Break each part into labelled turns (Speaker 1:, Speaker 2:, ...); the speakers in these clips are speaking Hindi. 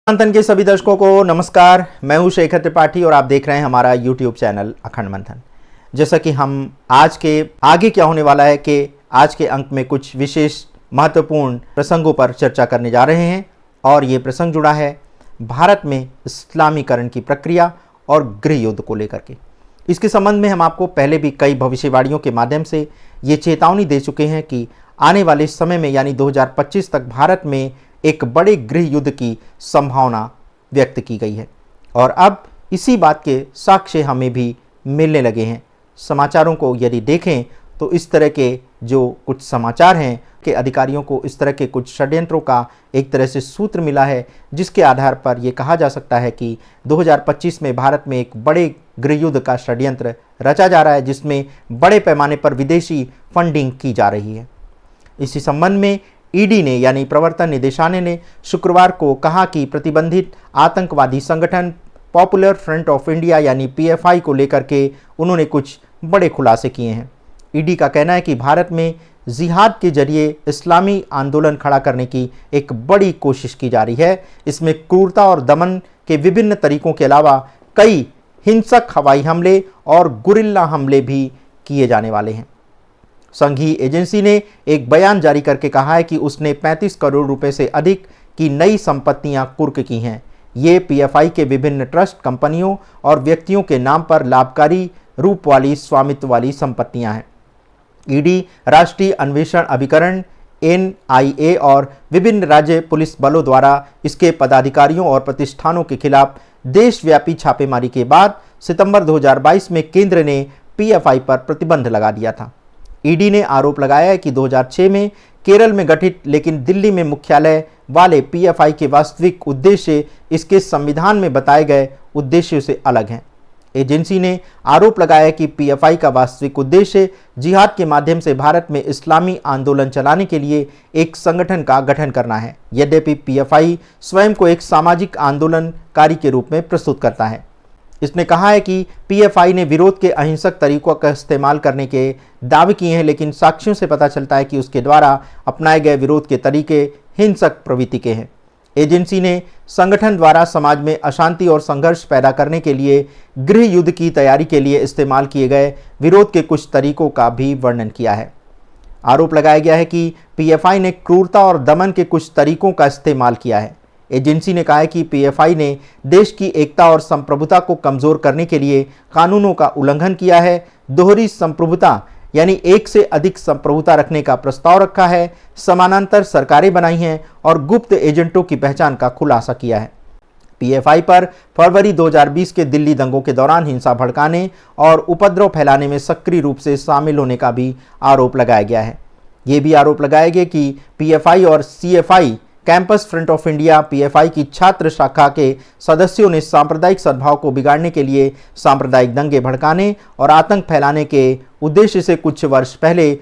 Speaker 1: मंथन के सभी दर्शकों को नमस्कार। मैं हूं शेखर त्रिपाठी और आप देख रहे हैं हमारा यूट्यूब चैनल अखंड मंथन। जैसा कि हम आज के आगे क्या होने वाला है कि आज के अंक में कुछ विशेष महत्वपूर्ण प्रसंगों पर चर्चा करने जा रहे हैं और ये प्रसंग जुड़ा है भारत में इस्लामीकरण की प्रक्रिया और गृह युद्ध को लेकर के। इसके संबंध में हम आपको पहले भी कई भविष्यवाणियों के माध्यम से ये चेतावनी दे चुके हैं कि आने वाले समय में यानी 2025 तक भारत में एक बड़े गृह युद्ध की संभावना व्यक्त की गई है और अब इसी बात के साक्ष्य हमें भी मिलने लगे हैं। समाचारों को यदि देखें तो इस तरह के जो कुछ समाचार हैं कि अधिकारियों को इस तरह के कुछ षड्यंत्रों का एक तरह से सूत्र मिला है जिसके आधार पर यह कहा जा सकता है कि 2025 में भारत में एक बड़े गृह युद्ध का षड्यंत्र रचा जा रहा है जिसमें बड़े पैमाने पर विदेशी फंडिंग की जा रही है। इसी संबंध में ईडी ने यानी प्रवर्तन निदेशालय ने शुक्रवार को कहा कि प्रतिबंधित आतंकवादी संगठन पॉपुलर फ्रंट ऑफ इंडिया यानी पीएफआई को लेकर के उन्होंने कुछ बड़े खुलासे किए हैं। ईडी का कहना है कि भारत में जिहाद के जरिए इस्लामी आंदोलन खड़ा करने की एक बड़ी कोशिश की जा रही है। इसमें क्रूरता और दमन के विभिन्न तरीकों के अलावा कई हिंसक हवाई हमले और गुरिल्ला हमले भी किए जाने वाले हैं। संघीय एजेंसी ने एक बयान जारी करके कहा है कि उसने 35 करोड़ रुपए से अधिक की नई संपत्तियां कुर्क की हैं। ये पीएफआई के विभिन्न ट्रस्ट कंपनियों और व्यक्तियों के नाम पर लाभकारी रूप वाली स्वामित्व वाली संपत्तियां हैं। ईडी राष्ट्रीय अन्वेषण अभिकरण एनआईए और विभिन्न राज्य पुलिस बलों द्वारा इसके पदाधिकारियों और प्रतिष्ठानों के खिलाफ देशव्यापी छापेमारी के बाद सितंबर 2022 में केंद्र ने पीएफआई पर प्रतिबंध लगा दिया था। ईडी ने आरोप लगाया है कि 2006 में केरल में गठित लेकिन दिल्ली में मुख्यालय वाले पीएफआई के वास्तविक उद्देश्य इसके संविधान में बताए गए उद्देश्यों से अलग हैं। एजेंसी ने आरोप लगाया कि पीएफआई का वास्तविक उद्देश्य जिहाद के माध्यम से भारत में इस्लामी आंदोलन चलाने के लिए एक संगठन का गठन करना है। यद्यपि पीएफआई स्वयं को एक सामाजिक आंदोलनकारी के रूप में प्रस्तुत करता है। इसने कहा है कि पीएफआई ने विरोध के अहिंसक तरीकों का इस्तेमाल करने के दावे किए हैं, लेकिन साक्ष्यों से पता चलता है कि उसके द्वारा अपनाए गए विरोध के तरीके हिंसक प्रवृत्ति के हैं। एजेंसी ने संगठन द्वारा समाज में अशांति और संघर्ष पैदा करने के लिए गृह युद्ध की तैयारी के लिए इस्तेमाल किए गए विरोध के कुछ तरीकों का भी वर्णन किया है। आरोप लगाया गया है कि पीएफआई ने क्रूरता और दमन के कुछ तरीकों का इस्तेमाल किया है। एजेंसी ने कहा है कि पीएफआई ने देश की एकता और संप्रभुता को कमजोर करने के लिए कानूनों का उल्लंघन किया है, दोहरी संप्रभुता यानी एक से अधिक संप्रभुता रखने का प्रस्ताव रखा है, समानांतर सरकारें बनाई हैं और गुप्त एजेंटों की पहचान का खुलासा किया है। पीएफआई पर फरवरी 2020 के दिल्ली दंगों के दौरान हिंसा भड़काने और उपद्रव फैलाने में सक्रिय रूप से शामिल होने का भी आरोप लगाया गया है। ये भी आरोप लगाया गया कि पीएफआई और CFI campus front of India PFI की छात्र शाखा के सदस्यों ने सांप्रदायिक सद्भाव को बिगाड़ने के लिए सांप्रदायिक दंगे भड़काने और आतंक फैलाने के उद्देश्य से कुछ वर्ष पहले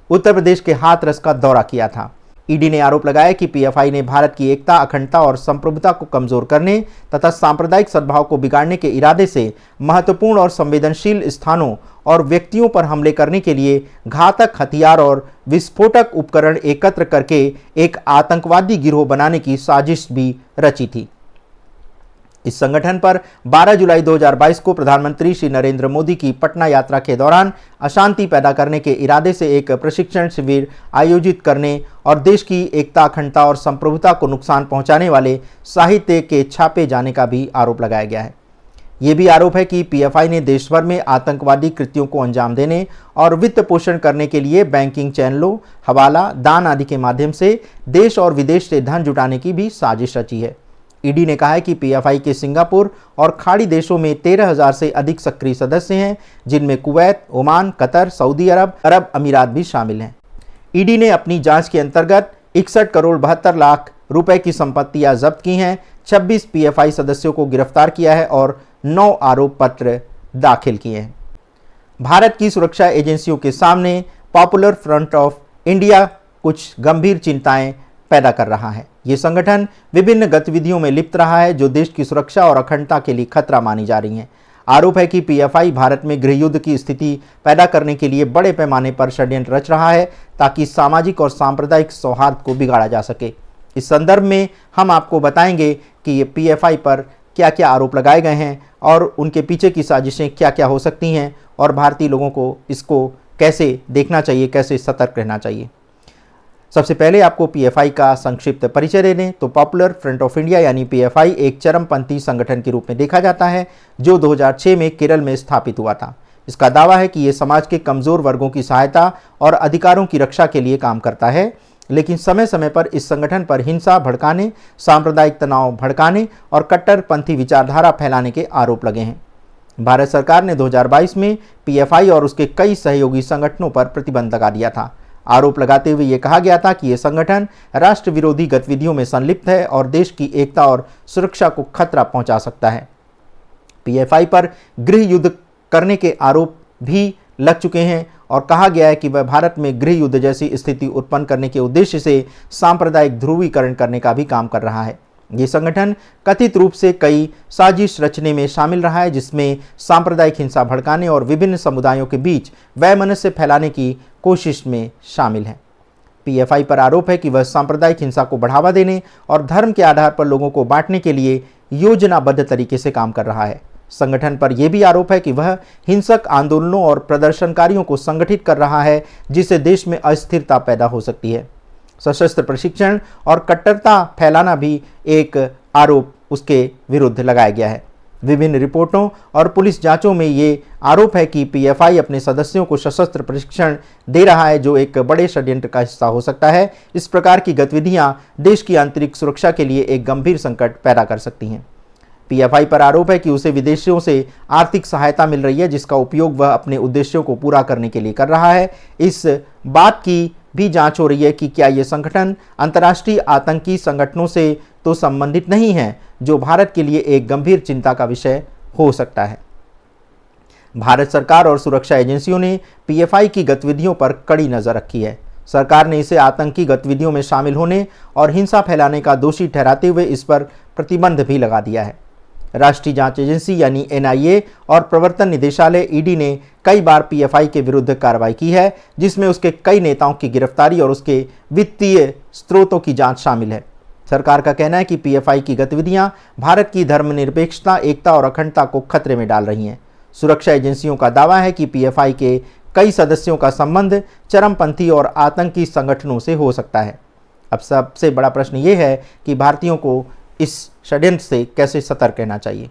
Speaker 1: उत्तर प्रदेश के हाथरस का दौरा किया था। ईडी ने आरोप लगाया कि पीएफआई ने भारत की एकता, अखंडता और संप्रभुता को कमजोर करने तथा सांप्रदायिक सद्भाव को बिगाड़ने के इरादे से महत्वपूर्ण और संवेदनशील स्थानों और व्यक्तियों पर हमले करने के लिए घातक हथियार और विस्फोटक उपकरण एकत्र करके एक आतंकवादी गिरोह बनाने की साजिश भी रची थी। इस संगठन पर 12 जुलाई 2022 को प्रधानमंत्री श्री नरेंद्र मोदी की पटना यात्रा के दौरान अशांति पैदा करने के इरादे से एक प्रशिक्षण शिविर आयोजित करने और देश की एकता, अखंडता और संप्रभुता को नुकसान पहुंचाने वाले साहित्य के छापे जाने का भी आरोप लगाया गया है। ये भी आरोप है कि पीएफआई ने देश भर में आतंकवादी कृत्यों को अंजाम देने और वित्त पोषण करने के लिए बैंकिंग चैनलों, हवाला, दान आदि के माध्यम से देश और विदेश से धन जुटाने की भी साजिश रची है। ईडी ने कहा है कि पीएफआई के सिंगापुर और खाड़ी देशों में 13,000 से अधिक सक्रिय सदस्य हैं, जिनमें कुवैत, ओमान, कतर, सऊदी अरब, अरब अमीरात भी शामिल हैं। ईडी ने अपनी जांच के अंतर्गत 61 करोड़ 72 लाख रुपए की संपत्तियां जब्त की हैं, 26 पीएफआई सदस्यों को गिरफ्तार किया है और 9 आरोप पत्र दाखिल किए हैं। भारत की सुरक्षा एजेंसियों के सामने पॉपुलर फ्रंट ऑफ इंडिया कुछ गंभीर चिंताएं पैदा कर रहा है। ये संगठन विभिन्न गतिविधियों में लिप्त रहा है जो देश की सुरक्षा और अखंडता के लिए खतरा मानी जा रही हैं। आरोप है कि पीएफआई भारत में गृह युद्ध की स्थिति पैदा करने के लिए बड़े पैमाने पर षड्यंत्र रच रहा है ताकि सामाजिक और सांप्रदायिक सौहार्द को बिगाड़ा जा सके। इस संदर्भ में हम आपको बताएंगे कि ये पीएफआई पर क्या क्या आरोप लगाए गए हैं और उनके पीछे की साजिशें क्या क्या हो सकती हैं और भारतीय लोगों को इसको कैसे देखना चाहिए, कैसे सतर्क रहना चाहिए। सबसे पहले आपको पीएफआई का संक्षिप्त परिचय दे दें तो पॉपुलर फ्रंट ऑफ इंडिया यानी पीएफआई एक चरमपंथी संगठन के रूप में देखा जाता है जो 2006 में केरल में स्थापित हुआ था। इसका दावा है कि ये समाज के कमजोर वर्गों की सहायता और अधिकारों की रक्षा के लिए काम करता है, लेकिन समय समय पर इस संगठन पर हिंसा भड़काने, सांप्रदायिक तनाव भड़काने और कट्टरपंथी विचारधारा फैलाने के आरोप लगे हैं। भारत सरकार ने 2022 में पीएफआई और उसके कई सहयोगी संगठनों पर प्रतिबंध लगा दिया था। आरोप लगाते हुए यह कहा गया था कि यह संगठन राष्ट्र विरोधी गतिविधियों में संलिप्त है और देश की एकता और सुरक्षा को खतरा पहुंचा सकता है। पीएफआई पर गृह युद्ध करने के आरोप भी लग चुके हैं और कहा गया है कि वह भारत में गृह युद्ध जैसी स्थिति उत्पन्न करने के उद्देश्य से सांप्रदायिक ध्रुवीकरण करने का भी काम कर रहा है। ये संगठन कथित रूप से कई साजिश रचने में शामिल रहा है, जिसमें सांप्रदायिक हिंसा भड़काने और विभिन्न समुदायों के बीच वैमनस्य फैलाने की कोशिश में शामिल है। पीएफआई पर आरोप है कि वह सांप्रदायिक हिंसा को बढ़ावा देने और धर्म के आधार पर लोगों को बांटने के लिए योजनाबद्ध तरीके से काम कर रहा है। संगठन पर यह भी आरोप है कि वह हिंसक आंदोलनों और प्रदर्शनकारियों को संगठित कर रहा है, जिससे देश में अस्थिरता पैदा हो सकती है। सशस्त्र प्रशिक्षण और कट्टरता फैलाना भी एक आरोप उसके विरुद्ध लगाया गया है। विभिन्न रिपोर्टों और पुलिस जांचों में ये आरोप है कि पीएफआई अपने सदस्यों को सशस्त्र प्रशिक्षण दे रहा है, जो एक बड़े षड्यंत्र का हिस्सा हो सकता है। इस प्रकार की गतिविधियां देश की आंतरिक सुरक्षा के लिए एक गंभीर संकट पैदा कर सकती हैं। पीएफआई पर आरोप है कि उसे विदेशियों से आर्थिक सहायता मिल रही है, जिसका उपयोग वह अपने उद्देश्यों को पूरा करने के लिए कर रहा है। इस बात की भी जांच हो रही है कि क्या ये संगठन अंतर्राष्ट्रीय आतंकी संगठनों से तो संबंधित नहीं है, जो भारत के लिए एक गंभीर चिंता का विषय हो सकता है। भारत सरकार और सुरक्षा एजेंसियों ने पीएफआई की गतिविधियों पर कड़ी नजर रखी है। सरकार ने इसे आतंकी गतिविधियों में शामिल होने और हिंसा फैलाने का दोषी ठहराते हुए इस पर प्रतिबंध भी लगा दिया है। राष्ट्रीय जांच एजेंसी यानी एनआईए और प्रवर्तन निदेशालय ईडी ने कई बार पीएफआई के विरुद्ध कार्रवाई की है, जिसमें उसके कई नेताओं की गिरफ्तारी और उसके वित्तीय स्रोतों की जांच शामिल है। सरकार का कहना है कि पीएफआई की गतिविधियां भारत की धर्मनिरपेक्षता, एकता और अखंडता को खतरे में डाल रही हैं। सुरक्षा एजेंसियों का दावा है कि पीएफआई के कई सदस्यों का संबंध चरमपंथी और आतंकी संगठनों से हो सकता है। अब सबसे बड़ा प्रश्न ये है कि भारतीयों को इस षड्यंत्र से कैसे सतर्क रहना चाहिए।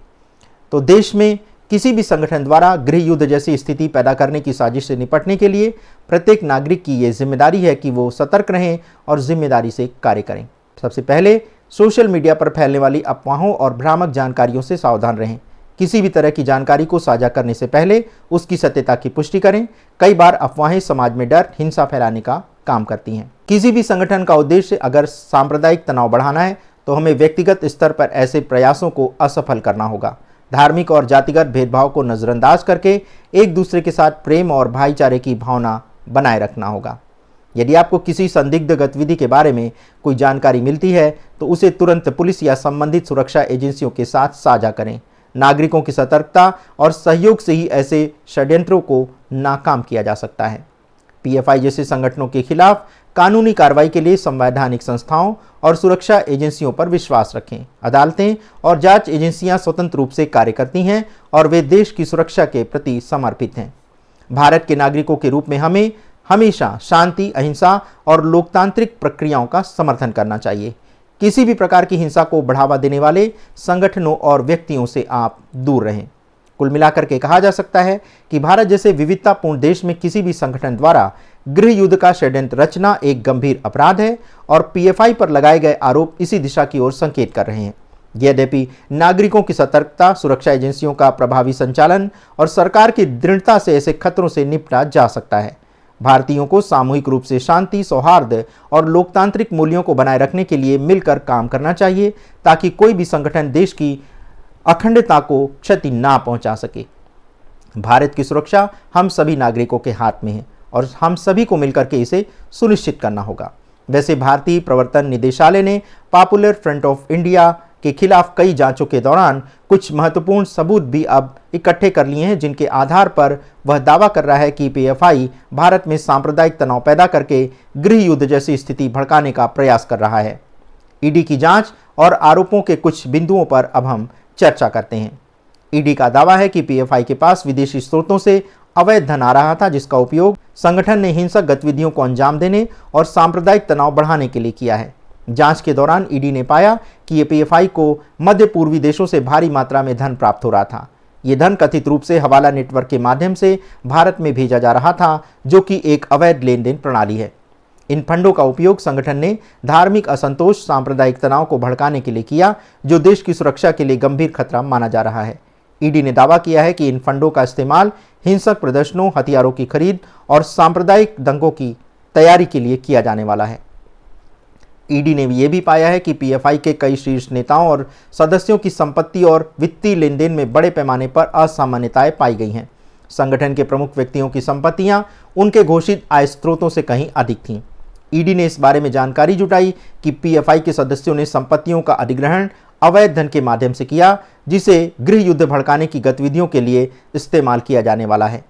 Speaker 1: तो देश में किसी भी संगठन द्वारा गृह युद्ध जैसी स्थिति पैदा करने की साजिश से निपटने के लिए प्रत्येक नागरिक की ये जिम्मेदारी है कि वो सतर्क रहें और जिम्मेदारी से कार्य करें। सबसे पहले सोशल मीडिया पर फैलने वाली अफवाहों और भ्रामक जानकारियों से सावधान रहें। किसी भी तरह की जानकारी को साझा करने से पहले उसकी सत्यता की पुष्टि करें। कई बार अफवाहें समाज में डर, हिंसा फैलाने का काम करती हैं। किसी भी संगठन का उद्देश्य अगर सांप्रदायिक तनाव बढ़ाना है तो हमें व्यक्तिगत स्तर पर ऐसे प्रयासों को असफल करना होगा। धार्मिक और जातिगत भेदभाव को नजरअंदाज करके एक दूसरे के साथ प्रेम और भाईचारे की भावना बनाए रखना होगा। यदि आपको किसी संदिग्ध गतिविधि के बारे में कोई जानकारी मिलती है तो उसे तुरंत पुलिस या संबंधित सुरक्षा एजेंसियों के साथ साझा करें। नागरिकों की सतर्कता और सहयोग से ही ऐसे षड्यंत्रों को नाकाम किया जा सकता है। पीएफआई जैसे संगठनों के खिलाफ कानूनी कार्रवाई के लिए संवैधानिक संस्थाओं और सुरक्षा एजेंसियों पर विश्वास रखें। अदालतें और जांच एजेंसियां स्वतंत्र रूप से कार्य करती हैं और वे देश की सुरक्षा के प्रति समर्पित हैं। भारत के नागरिकों के रूप में हमें हमेशा शांति, अहिंसा और लोकतांत्रिक प्रक्रियाओं का समर्थन करना चाहिए। किसी भी प्रकार की हिंसा को बढ़ावा देने वाले संगठनों और व्यक्तियों से आप दूर रहें। कुल मिलाकर के कहा जा सकता है कि भारत जैसे विविधतापूर्ण देश में किसी भी संगठन द्वारा गृह युद्ध का षड्यंत्र रचना एक गंभीर अपराध है और पीएफआई पर लगाए गए आरोप इसी दिशा की ओर संकेत कर रहे हैं। यद्यपि नागरिकों की सतर्कता, सुरक्षा एजेंसियों का प्रभावी संचालन और सरकार की दृढ़ता से ऐसे खतरों से निपटा जा सकता है। भारतीयों को सामूहिक रूप से शांति, सौहार्द और लोकतांत्रिक मूल्यों को बनाए रखने के लिए मिलकर काम करना चाहिए, ताकि कोई भी संगठन देश की अखंडता को क्षति ना पहुंचा सके। भारत की सुरक्षा हम सभी नागरिकों के हाथ में है और हम सभी को मिलकर के इसे सुनिश्चित करना होगा। वैसे भारतीय प्रवर्तन निदेशालय ने पॉपुलर फ्रंट ऑफ इंडिया के खिलाफ कई जांचों के दौरान कुछ महत्वपूर्ण सबूत भी अब इकट्ठे कर लिए हैं, जिनके आधार पर वह दावा कर रहा है कि पीएफआई भारत में सांप्रदायिक तनाव पैदा करके गृह युद्ध जैसी स्थिति भड़काने का प्रयास कर रहा है। ईडी की जांच और आरोपों के कुछ बिंदुओं पर अब हम चर्चा करते हैं। ईडी का दावा है कि पीएफआई के पास विदेशी स्रोतों से अवैध धन आ रहा था, जिसका उपयोग संगठन ने हिंसक गतिविधियों को अंजाम देने और सांप्रदायिक तनाव बढ़ाने के लिए किया है। जांच के दौरान ईडी ने पाया कि ये पीएफआई को मध्य पूर्वी देशों से भारी मात्रा में धन प्राप्त हो रहा था। ये धन कथित रूप से हवाला नेटवर्क के माध्यम से भारत में भेजा जा रहा था, जो कि एक अवैध लेन देन प्रणाली है। इन फंडों का उपयोग संगठन ने धार्मिक असंतोष, सांप्रदायिक तनाव को भड़काने के लिए किया, जो देश की सुरक्षा के लिए गंभीर खतरा माना जा रहा है। ईडी ने दावा किया है कि इन फंडों का इस्तेमाल हिंसक प्रदर्शनों, हथियारों की खरीद और सांप्रदायिक दंगों की तैयारी के लिए किया जाने वाला है। ईडी ने यह भी पाया है कि पीएफआई के कई शीर्ष नेताओं और सदस्यों की संपत्ति और वित्तीय लेनदेन में बड़े पैमाने पर असामान्यताएं पाई गई हैं। संगठन के प्रमुख व्यक्तियों की संपत्तियां उनके घोषित आय स्रोतों से कहीं अधिक थीं। ईडी ने इस बारे में जानकारी जुटाई कि पीएफआई के सदस्यों ने संपत्तियों का अधिग्रहण अवैध धन के माध्यम से किया, जिसे गृह युद्ध भड़काने की गतिविधियों के लिए इस्तेमाल किया जाने वाला है।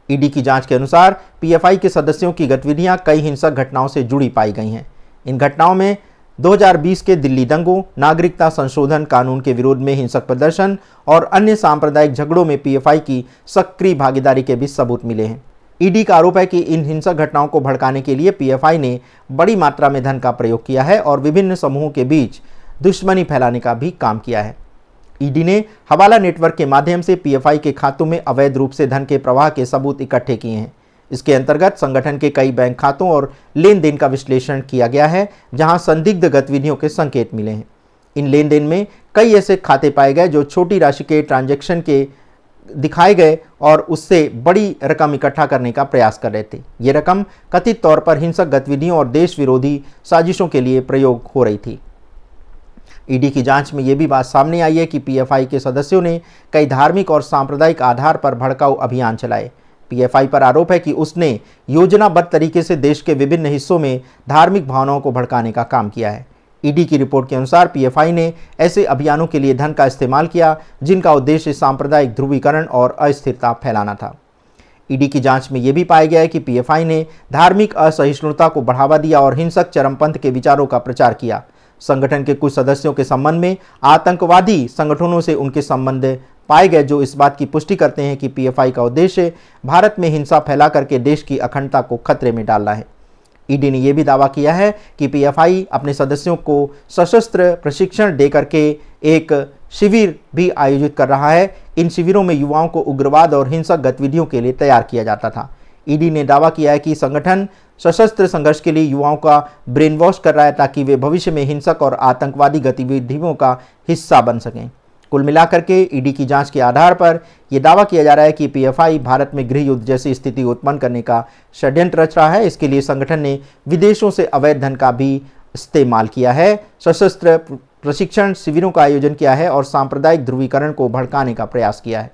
Speaker 1: ईडी की जांच के अनुसार पीएफआई के सदस्यों की गतिविधियां कई हिंसक घटनाओं से जुड़ी पाई गई हैं। इन घटनाओं में 2020 के दिल्ली दंगों, नागरिकता संशोधन कानून के विरोध में हिंसक प्रदर्शन और अन्य सांप्रदायिक झगड़ों में पीएफआई की सक्रिय भागीदारी के भी सबूत मिले हैं। ईडी का आरोप है कि इन हिंसक घटनाओं को भड़काने के लिए पीएफआई ने बड़ी मात्रा में धन का प्रयोग किया है और विभिन्न समूहों के बीच दुश्मनी फैलाने का भी काम किया है। ईडी ने हवाला नेटवर्क के माध्यम से पीएफआई के खातों में अवैध रूप से धन के प्रवाह के सबूत इकट्ठे किए हैं। इसके अंतर्गत संगठन के कई बैंक खातों और लेन देन का विश्लेषण किया गया है, जहां संदिग्ध गतिविधियों के संकेत मिले हैं। इन लेन देन में कई ऐसे खाते पाए गए जो छोटी राशि के ट्रांजैक्शन के दिखाए गए और उससे बड़ी रकम इकट्ठा करने का प्रयास कर रहे थे। ये रकम कथित तौर पर हिंसक गतिविधियों और देश विरोधी साजिशों के लिए प्रयोग हो रही थी। ईडी की जांच में यह भी बात सामने आई है कि पीएफआई के सदस्यों ने कई धार्मिक और सांप्रदायिक आधार पर भड़काऊ अभियान चलाए। पीएफआई पर आरोप है कि उसने योजनाबद्ध तरीके से देश के विभिन्न हिस्सों में धार्मिक भावनाओं को भड़काने का काम किया है। ईडी की रिपोर्ट के अनुसार पीएफआई ने ऐसे अभियानों के लिए धन का इस्तेमाल किया जिनका उद्देश्य सांप्रदायिक ध्रुवीकरण और अस्थिरता फैलाना था। ईडी की जांच में यह भी पाया गया है कि पीएफआई ने धार्मिक असहिष्णुता को बढ़ावा दिया और हिंसक चरमपंथ के विचारों का प्रचार किया। संगठन के कुछ सदस्यों के संबंध में आतंकवादी संगठनों से उनके संबंध पाए गए, जो इस बात की पुष्टि करते हैं कि पीएफआई का उद्देश्य भारत में हिंसा फैला करके देश की अखंडता को खतरे में डालना है। ईडी ने यह भी दावा किया है कि पीएफआई अपने सदस्यों को सशस्त्र प्रशिक्षण देकर के एक शिविर भी आयोजित कर रहा है। इन शिविरों में युवाओं को उग्रवाद और हिंसक गतिविधियों के लिए तैयार किया जाता था। ईडी ने दावा किया है कि संगठन सशस्त्र संघर्ष के लिए युवाओं का ब्रेन वॉश कर रहा है ताकि वे भविष्य में हिंसक और आतंकवादी गतिविधियों का हिस्सा बन सकें। कुल मिलाकर के ईडी की जांच के आधार पर यह दावा किया जा रहा है कि पीएफआई भारत में गृह युद्ध जैसी स्थिति उत्पन्न करने का षड्यंत्र रच रहा है। इसके लिए संगठन ने विदेशों से अवैध धन का भी इस्तेमाल किया है, सशस्त्र प्रशिक्षण शिविरों का आयोजन किया है और सांप्रदायिक ध्रुवीकरण को भड़काने का प्रयास किया है।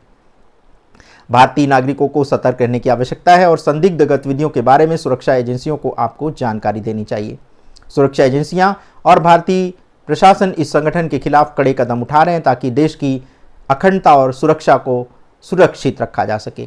Speaker 1: भारतीय नागरिकों को सतर्क रहने की आवश्यकता है और संदिग्ध गतिविधियों के बारे में सुरक्षा एजेंसियों को आपको जानकारी देनी चाहिए। सुरक्षा एजेंसियां और भारतीय प्रशासन इस संगठन के खिलाफ कड़े कदम उठा रहे हैं ताकि देश की अखंडता और सुरक्षा को सुरक्षित रखा जा सके।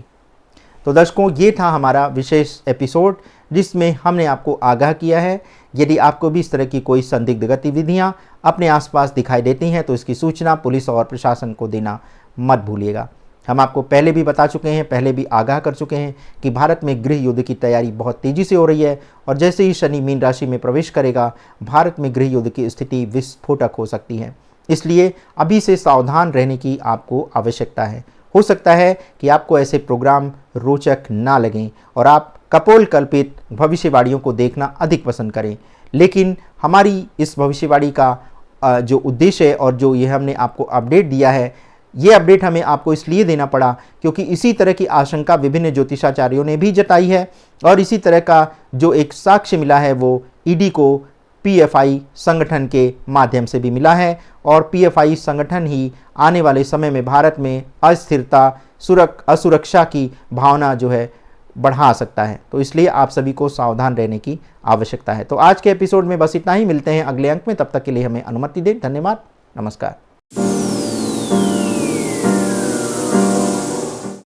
Speaker 1: तो दर्शकों, ये था हमारा विशेष एपिसोड जिसमें हमने आपको आगाह किया है। यदि आपको भी इस तरह की कोई संदिग्ध गतिविधियां अपने आसपास दिखाई देती हैं तो इसकी सूचना पुलिस और प्रशासन को देना मत भूलिएगा। हम आपको पहले भी बता चुके हैं, पहले भी आगाह कर चुके हैं कि भारत में गृह युद्ध की तैयारी बहुत तेज़ी से हो रही है और जैसे ही शनि मीन राशि में प्रवेश करेगा, भारत में गृह युद्ध की स्थिति विस्फोटक हो सकती है। इसलिए अभी से सावधान रहने की आपको आवश्यकता है। हो सकता है कि आपको ऐसे प्रोग्राम रोचक ना लगें और आप कपोल कल्पित भविष्यवाणियों को देखना अधिक पसंद करें, लेकिन हमारी इस भविष्यवाणी का जो उद्देश्य है और जो ये हमने आपको अपडेट दिया है, ये अपडेट हमें आपको इसलिए देना पड़ा क्योंकि इसी तरह की आशंका विभिन्न ज्योतिषाचार्यों ने भी जताई है और इसी तरह का जो एक साक्ष्य मिला है वो ईडी को पीएफआई संगठन के माध्यम से भी मिला है और पीएफआई संगठन ही आने वाले समय में भारत में अस्थिरता, असुरक्षा की भावना जो है बढ़ा सकता है। तो इसलिए आप सभी को सावधान रहने की आवश्यकता है। तो आज के एपिसोड में बस इतना ही। मिलते हैं अगले अंक में, तब तक के लिए हमें अनुमति दें। धन्यवाद, नमस्कार।